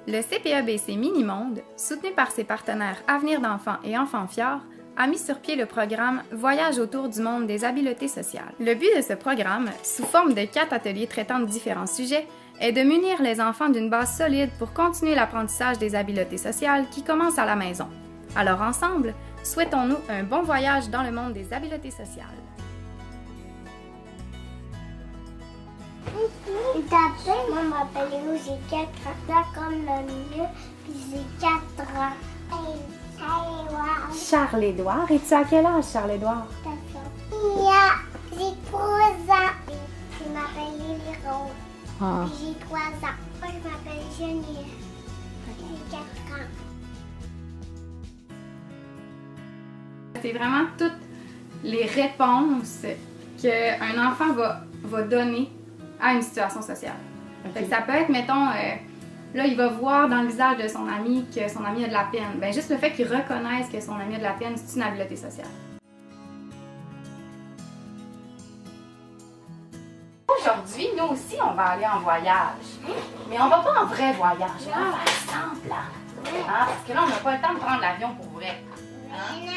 Le CPE-BC Mini-Monde, soutenu par ses partenaires Avenir d'enfants et Enfants Fiors, a mis sur pied le programme Voyage autour du monde des habiletés sociales. Le but de ce programme, sous forme de 4 ateliers traitant de différents sujets, est de munir les enfants d'une base solide pour continuer l'apprentissage des habiletés sociales qui commence à la maison. Alors ensemble, souhaitons-nous un bon voyage dans le monde des habiletés sociales. Moi, je m'appelle Léo, j'ai 4 ans. Comme le mieux, puis j'ai 4 ans. Charles-Édouard, es-tu à quel âge, Charles-Édouard? J'ai 3 ans. Je m'appelle Lily Rose. Ah. J'ai 3 ans. Moi, je m'appelle Geneviève. J'ai 4 ans. C'est vraiment toutes les réponses qu'un enfant va donner à une situation sociale. Fait que ça peut être, mettons, là, il va voir dans le visage de son ami que son ami a de la peine. Bien, juste le fait qu'il reconnaisse que son ami a de la peine, c'est une habileté sociale. Aujourd'hui, nous aussi, on va aller en voyage. Mais on va pas en vrai voyage, on va faire semblant. Hein? Parce que là, on n'a pas le temps de prendre l'avion pour vrai. Hein?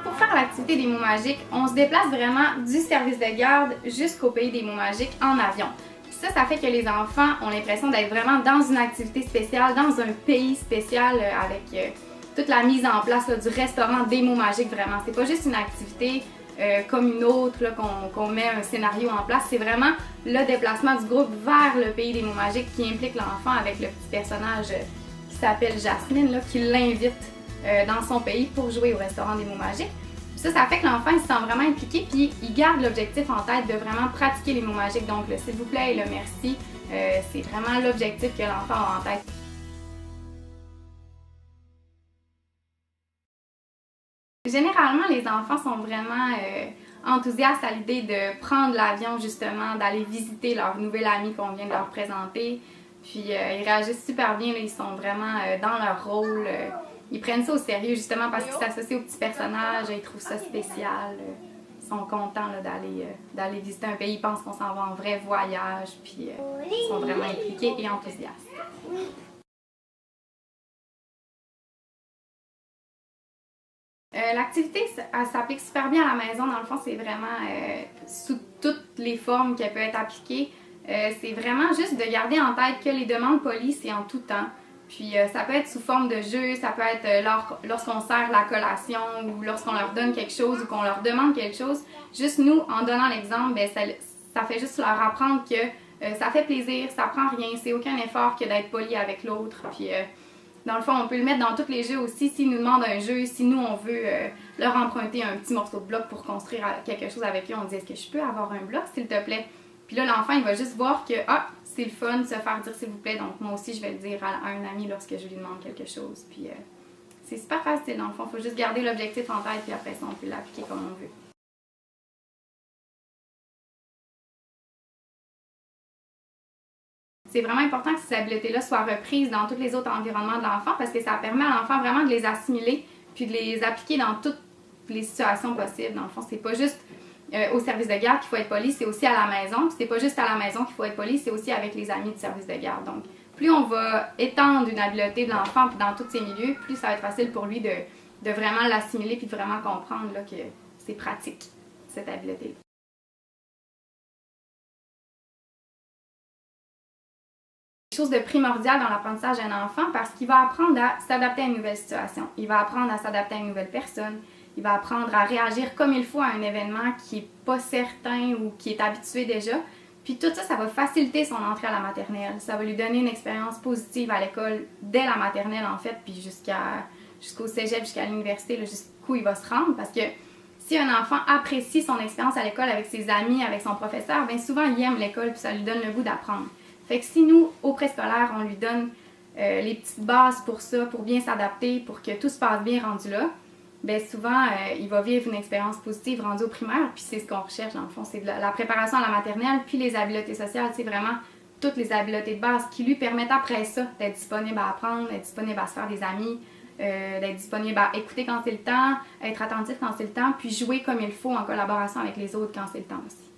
Pour faire l'activité des mots magiques, on se déplace vraiment du service de garde jusqu'au pays des mots magiques en avion. Ça fait que les enfants ont l'impression d'être vraiment dans une activité spéciale, dans un pays spécial avec toute la mise en place là, du restaurant des mots magiques vraiment. C'est pas juste une activité comme une autre qu'on met un scénario en place, c'est vraiment le déplacement du groupe vers le pays des mots magiques qui implique l'enfant avec le petit personnage qui s'appelle Jasmine là, qui l'invite dans son pays pour jouer au restaurant des mots magiques. Ça fait que l'enfant il se sent vraiment impliqué puis il garde l'objectif en tête de vraiment pratiquer les mots magiques. Donc le s'il vous plaît et le merci, c'est vraiment l'objectif que l'enfant a en tête. Généralement, les enfants sont vraiment enthousiastes à l'idée de prendre l'avion justement, d'aller visiter leur nouvel ami qu'on vient de leur présenter. Puis ils réagissent super bien, là, ils sont vraiment dans leur rôle. Ils prennent ça au sérieux justement parce qu'ils s'associent aux petits personnages, ils trouvent ça spécial. Ils sont contents d'aller visiter un pays, ils pensent qu'on s'en va en vrai voyage, puis ils sont vraiment impliqués et enthousiastes. L'activité, elle s'applique super bien à la maison. Dans le fond, c'est vraiment sous toutes les formes qu'elle peut être appliquée. C'est vraiment juste de garder en tête que les demandes polies, c'est en tout temps. Puis ça peut être sous forme de jeu, ça peut être lorsqu'on sert la collation ou lorsqu'on leur donne quelque chose ou qu'on leur demande quelque chose. Juste nous, en donnant l'exemple, ben, ça fait juste leur apprendre que ça fait plaisir, ça prend rien, c'est aucun effort que d'être poli avec l'autre. Puis dans le fond, on peut le mettre dans tous les jeux aussi. S'ils nous demandent un jeu, si nous on veut leur emprunter un petit morceau de bloc pour construire quelque chose avec eux, on dit est-ce que je peux avoir un bloc s'il te plaît? Puis là, l'enfant, il va juste voir que c'est le fun de se faire dire s'il vous plaît. Donc moi aussi, je vais le dire à un ami lorsque je lui demande quelque chose. Puis c'est super facile dans le fond. Il faut juste garder l'objectif en tête, puis après ça, on peut l'appliquer comme on veut. C'est vraiment important que ces habiletés-là soient reprises dans tous les autres environnements de l'enfant parce que ça permet à l'enfant vraiment de les assimiler puis de les appliquer dans toutes les situations possibles. Dans le fond, c'est pas juste au service de garde qu'il faut être poli, c'est aussi à la maison. Puis c'est pas juste à la maison qu'il faut être poli, c'est aussi avec les amis du service de garde. Donc, plus on va étendre une habileté de l'enfant dans tous ses milieux, plus ça va être facile pour lui de vraiment l'assimiler puis de vraiment comprendre là, que c'est pratique, cette habileté-là. Quelque chose de primordial dans l'apprentissage d'un enfant parce qu'il va apprendre à s'adapter à une nouvelle situation. Il va apprendre à s'adapter à une nouvelle personne. Il va apprendre à réagir comme il faut à un événement qui n'est pas certain ou qui est habitué déjà. Puis tout ça, ça va faciliter son entrée à la maternelle. Ça va lui donner une expérience positive à l'école dès la maternelle en fait, puis jusqu'au cégep, jusqu'à l'université, jusqu'où il va se rendre. Parce que si un enfant apprécie son expérience à l'école avec ses amis, avec son professeur, bien souvent il aime l'école puis ça lui donne le goût d'apprendre. Fait que si nous, au préscolaire, on lui donne les petites bases pour ça, pour bien s'adapter, pour que tout se passe bien rendu là, bien souvent, il va vivre une expérience positive rendue au primaire, puis c'est ce qu'on recherche dans le fond, c'est la préparation à la maternelle, puis les habiletés sociales, c'est vraiment toutes les habiletés de base qui lui permettent après ça d'être disponible à apprendre, d'être disponible à se faire des amis, d'être disponible à écouter quand c'est le temps, être attentif quand c'est le temps, puis jouer comme il faut en collaboration avec les autres quand c'est le temps aussi.